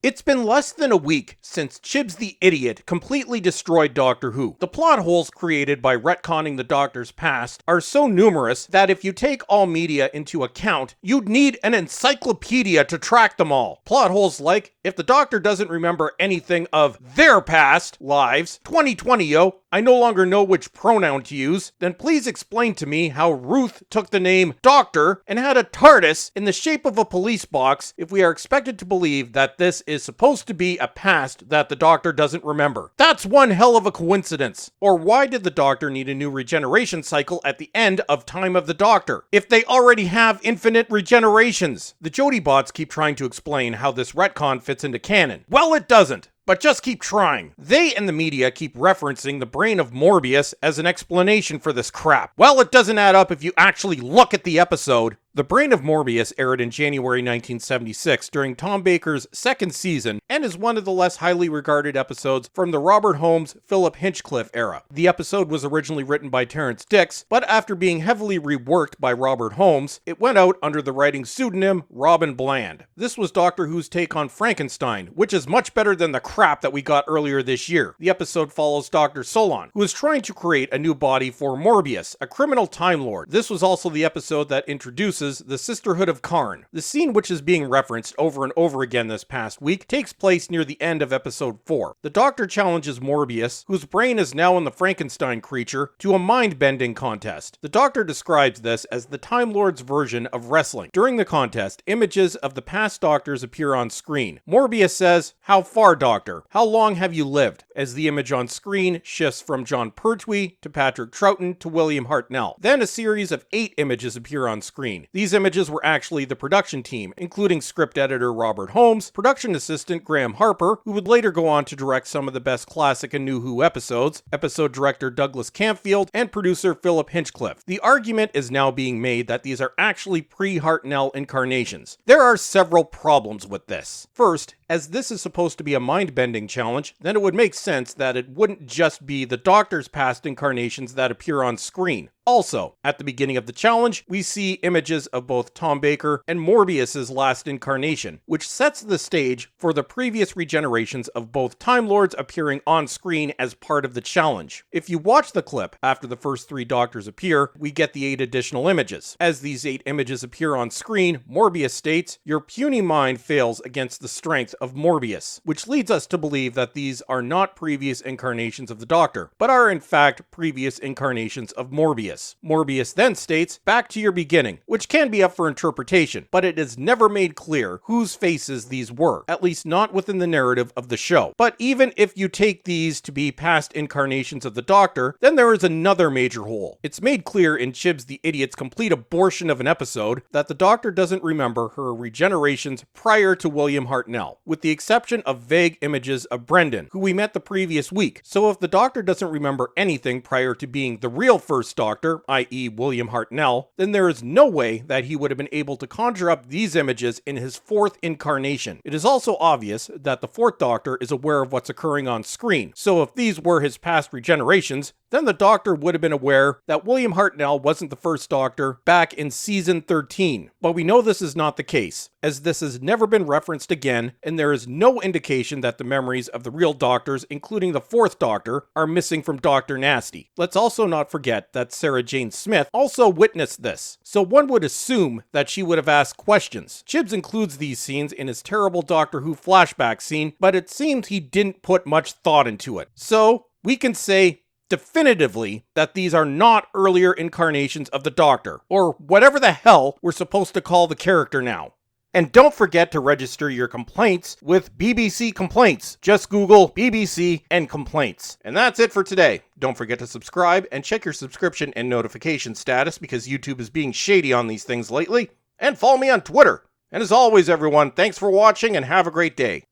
It's been less than a week since Chibs the Idiot completely destroyed Doctor Who. The plot holes created by retconning the Doctor's past are so numerous that if you take all media into account, you'd need an encyclopedia to track them all. Plot holes like, if the Doctor doesn't remember anything of their past lives, 2020 yo, I no longer know which pronoun to use, then please explain to me how Ruth took the name Doctor and had a TARDIS in the shape of a police box if we are expected to believe that this is supposed to be a past that the Doctor doesn't remember. That's one hell of a coincidence. Or why did the Doctor need a new regeneration cycle at the end of Time of the Doctor, if they already have infinite regenerations? The Jodie bots keep trying to explain how this retcon fits into canon. Well, it doesn't. But just keep trying. They and the media keep referencing the brain of Morbius as an explanation for this crap. Well, it doesn't add up if you actually look at the episode. The Brain of Morbius aired in January 1976 during Tom Baker's second season and is one of the less highly regarded episodes from the Robert Holmes, Philip Hinchcliffe era. The episode was originally written by Terrence Dicks, but after being heavily reworked by Robert Holmes, it went out under the writing pseudonym Robin Bland. This was Doctor Who's take on Frankenstein, which is much better than the crap that we got earlier this year. The episode follows Dr. Solon, who is trying to create a new body for Morbius, a criminal Time Lord. This was also the episode that introduces the Sisterhood of Karn. The scene, which is being referenced over and over again this past week, takes place near the end of episode 4. The Doctor challenges Morbius, whose brain is now in the Frankenstein creature, to a mind-bending contest. The Doctor describes this as the Time Lord's version of wrestling. During the contest, images of the past Doctors appear on screen. Morbius says, "How far, Doctor? How long have you lived?" as the image on screen shifts from John Pertwee to Patrick Troughton to William Hartnell. Then a series of 8 images appear on screen. These images were actually the production team, including script editor Robert Holmes, production assistant Graham Harper, who would later go on to direct some of the best classic and New Who episodes, episode director Douglas Campfield, and producer Philip Hinchcliffe. The argument is now being made that these are actually pre-Hartnell incarnations. There are several problems with this. First, as this is supposed to be a mind-bending challenge, then it would make sense that it wouldn't just be the Doctor's past incarnations that appear on screen. Also, at the beginning of the challenge, we see images of both Tom Baker and Morbius's last incarnation, which sets the stage for the previous regenerations of both Time Lords appearing on screen as part of the challenge. If you watch the clip after the first 3 Doctors appear, we get the 8 additional images. As these 8 images appear on screen, Morbius states, "Your puny mind fails against the strength of Morbius," which leads us to believe that these are not previous incarnations of the Doctor, but are in fact previous incarnations of Morbius. Morbius then states, "Back to your beginning," which can be up for interpretation, but it is never made clear whose faces these were, at least not within the narrative of the show. But even if you take these to be past incarnations of the Doctor, then there is another major hole. It's made clear in Chibs the Idiot's complete abortion of an episode that the Doctor doesn't remember her regenerations prior to William Hartnell, with the exception of vague images of Brendan, who we met the previous week. So if the Doctor doesn't remember anything prior to being the real first Doctor, i.e. William Hartnell, then there is no way that he would have been able to conjure up these images in his 4th incarnation. It is also obvious that the 4th Doctor is aware of what's occurring on screen, so if these were his past regenerations, then the Doctor would have been aware that William Hartnell wasn't the first Doctor back in season 13. But we know this is not the case, as this has never been referenced again, and there is no indication that the memories of the real Doctors, including the 4th Doctor, are missing from Dr. Nasty. Let's also not forget that Sarah Jane Smith also witnessed this, so one would assume that she would have asked questions. Chibs includes these scenes in his terrible Doctor Who flashback scene, but it seems he didn't put much thought into it. So, we can say definitively that these are not earlier incarnations of the Doctor, or whatever the hell we're supposed to call the character now. And don't forget to register your complaints with BBC Complaints. Just Google BBC and complaints. And that's it for today. Don't forget to subscribe and check your subscription and notification status because YouTube is being shady on these things lately. And follow me on Twitter. And as always, everyone, thanks for watching and have a great day.